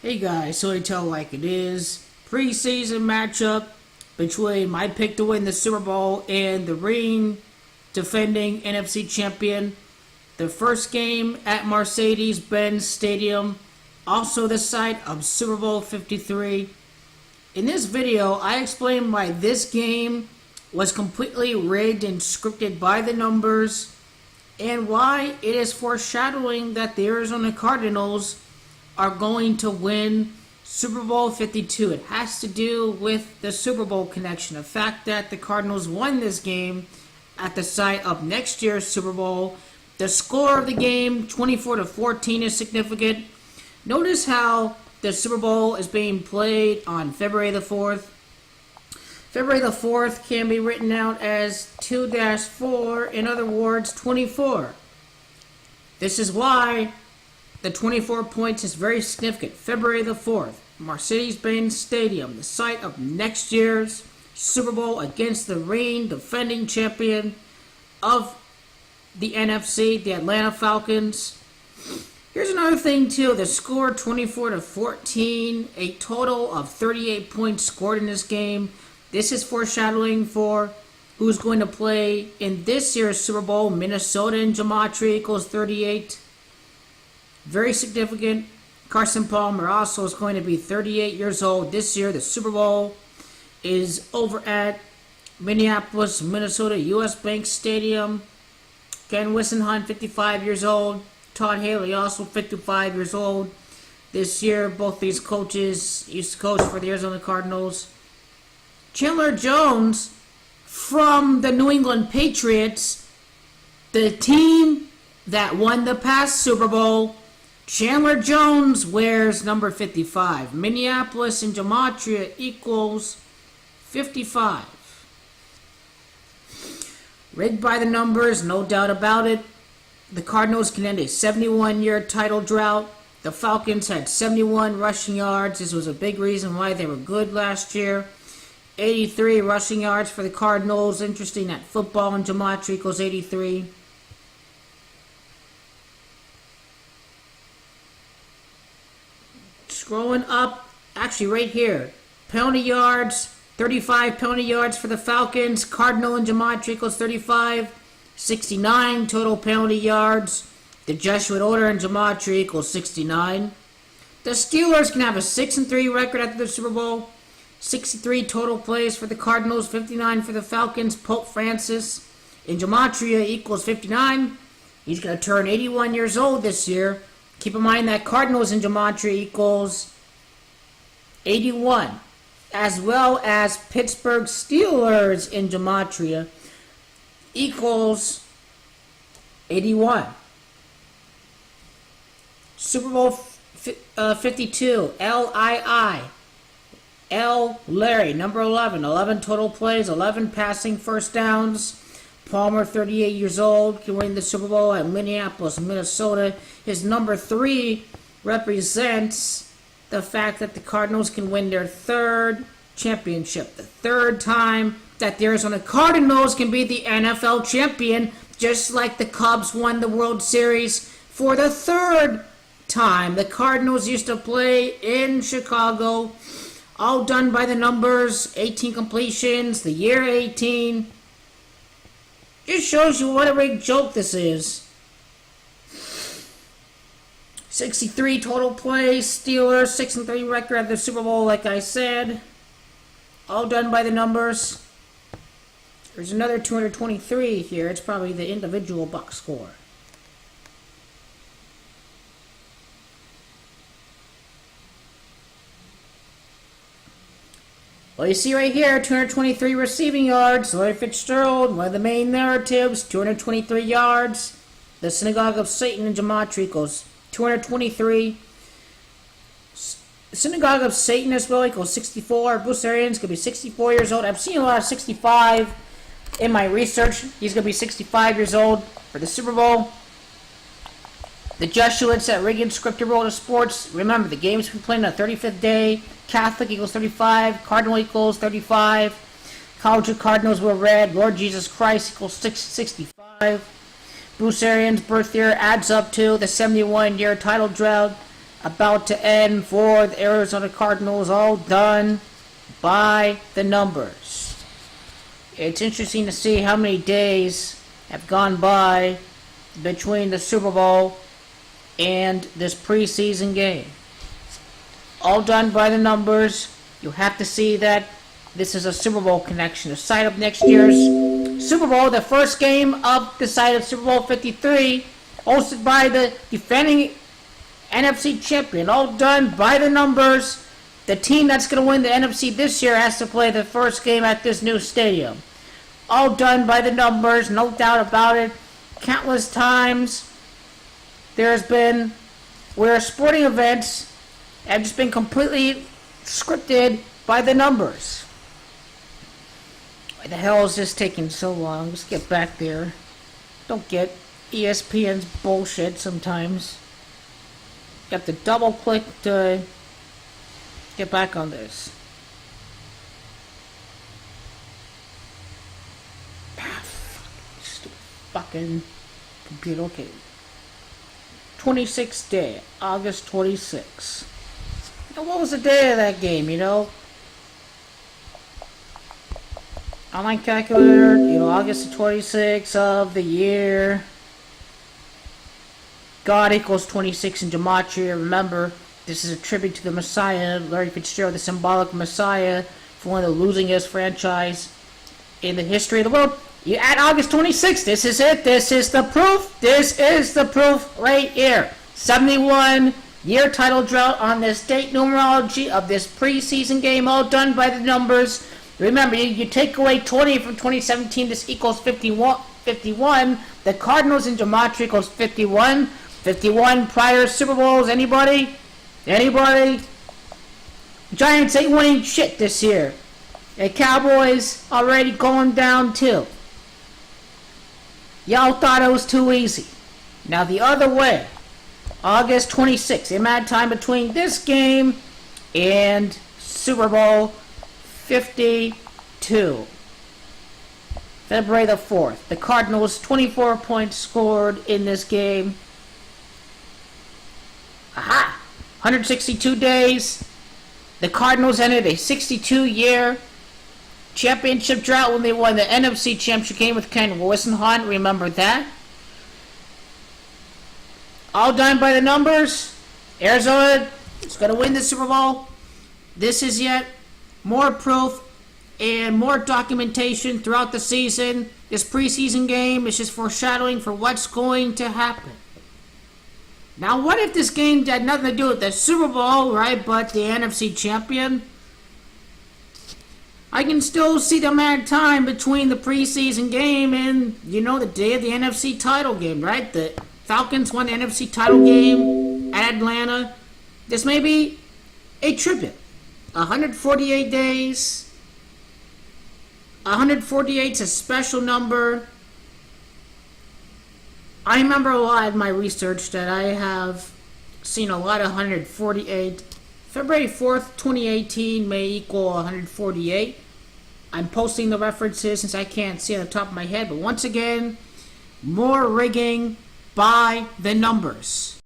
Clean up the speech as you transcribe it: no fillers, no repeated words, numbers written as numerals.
Hey guys, so I tell like it is. Preseason matchup between my pick to win the Super Bowl and the reigning defending NFC Champion. The first game at Mercedes-Benz Stadium, also the site of Super Bowl 53. In this video, I explain why this game was completely rigged and scripted by the numbers, and why it is foreshadowing that the Arizona Cardinals are going to win Super Bowl 52. It has to do with the Super Bowl connection. The fact that the Cardinals won this game at the site of next year's Super Bowl. The score of the game, 24-14, is significant. Notice how the Super Bowl is being played on February the 4th. February the 4th can be written out as 2-4, in other words, 24. This is why the 24 points is very significant. February the 4th, Mercedes-Benz Stadium, the site of next year's Super Bowl against the reigning defending champion of the NFC, the Atlanta Falcons. Here's another thing too, the score 24-14, a total of 38 points scored in this game. This is foreshadowing for who's going to play in this year's Super Bowl. Minnesota and gematria equals 38. Very significant. Carson Palmer also is going to be 38 years old this year. The Super Bowl is over at Minneapolis, Minnesota, U.S. Bank Stadium. Ken Wissenhunt, 55 years old. Todd Haley, also 55 years old. This year, both these coaches used to coach for the Arizona Cardinals. Chandler Jones from the New England Patriots, the team that won the past Super Bowl. Chandler Jones wears number 55. Minneapolis and gematria equals 55. Rigged by the numbers, no doubt about it. The Cardinals can end a 71-year title drought. The Falcons had 71 rushing yards. This was a big reason why they were good last year. 83 rushing yards for the Cardinals. Interesting that football and gematria equals 83. Scrolling up, actually right here, penalty yards, 35 penalty yards for the Falcons. Cardinal and gematria equals 35. 69 total penalty yards. The Jesuit order and gematria equals 69. The Steelers can have a 6-3 record after the Super Bowl. 63 total plays for the Cardinals, 59 for the Falcons. Pope Francis in gematria equals 59. He's going to turn 81 years old this year. Keep in mind that Cardinals in gematria equals 81, as well as Pittsburgh Steelers in gematria equals 81. Super Bowl 52, L-I-I. L. Larry, number 11. 11 total plays, 11 passing first downs. Palmer, 38 years old, can win the Super Bowl at Minneapolis, Minnesota. His number 3 represents the fact that the Cardinals can win their third championship. The third time that the Arizona Cardinals can be the NFL champion, just like the Cubs won the World Series for the third time. The Cardinals used to play in Chicago. All done by the numbers, 18 completions, the year 18. Just shows you what a big joke this is. 63 total plays, Steelers, 6-3 record at the Super Bowl, like I said. All done by the numbers. There's another 223 here. It's probably the individual box score. Well, you see right here, 223 receiving yards. Larry Fitzgerald, one of the main narratives, 223 yards. The Synagogue of Satan in gematria equals 223. Synagogue of Satan as well equals 64. Bruce Arians could be 64 years old. I've seen a lot of 65 in my research. He's going to be 65 years old for the Super Bowl. The Jesuits at rigged scripted world of sports. Remember, the game's been played on the 35th day. Catholic equals 35. Cardinal equals 35. College of Cardinals were red. Lord Jesus Christ equals 65. Bruce Arians' birth year adds up to the 71-year title drought. about to end for the Arizona Cardinals, all done by the numbers. It's interesting to see how many days have gone by between the Super Bowl and this preseason game. All done by the numbers. You have to see that this is a Super Bowl connection. To side up next year's Super Bowl, the first game of the side of Super Bowl 53, hosted by the defending NFC Champion. All done by the numbers. The team that's going to win the NFC this year has to play the first game at this new stadium. All done by the numbers, no doubt about it. Countless times there's been where sporting events have just been completely scripted by the numbers. Why the hell is this taking so long? Let's get back there. Don't get ESPN's bullshit sometimes. You have to double click to get back on this. Stupid fucking computer. Okay. 26th day, August 26th. What was the day of that game, Online calculator, August the 26th of the year. God equals 26 in Gematria. Remember, this is a tribute to the Messiah, Larry Fitzgerald, the symbolic Messiah for one of the losingest franchise in the history of the world. You add August 26th. This is it. This is the proof. This is the proof right here. 71-year title drought on this date numerology of this preseason game, all done by the numbers. Remember, you take away 20 from 2017, this equals 51. The Cardinals in Gematria equals 51. 51 prior Super Bowls. Anybody? Giants ain't winning shit this year. The Cowboys already going down too. Y'all thought it was too easy. Now the other way. August 26th. The amount of time between this game and Super Bowl 52. February the 4th. The Cardinals 24 points scored in this game. Aha! 162 days. The Cardinals ended a 62-year championship drought when they won the NFC Championship game with Ken Whisenhunt. Remember that? All done by the numbers. Arizona is going to win the Super Bowl. This is yet more proof and more documentation throughout the season. This preseason game is just foreshadowing for what's going to happen. Now, what if this game had nothing to do with the Super Bowl, right, but the NFC Champion? I can still see the amount of time between the preseason game and, the day of the NFC title game, right? The Falcons won the NFC title game at Atlanta. This may be a tribute. 148 days. 148 is a special number. I remember a lot of my research that I have seen a lot of 148. February 4th, 2018 may equal 148. I'm posting the references since I can't see on the top of my head. But once again, more rigging by the numbers.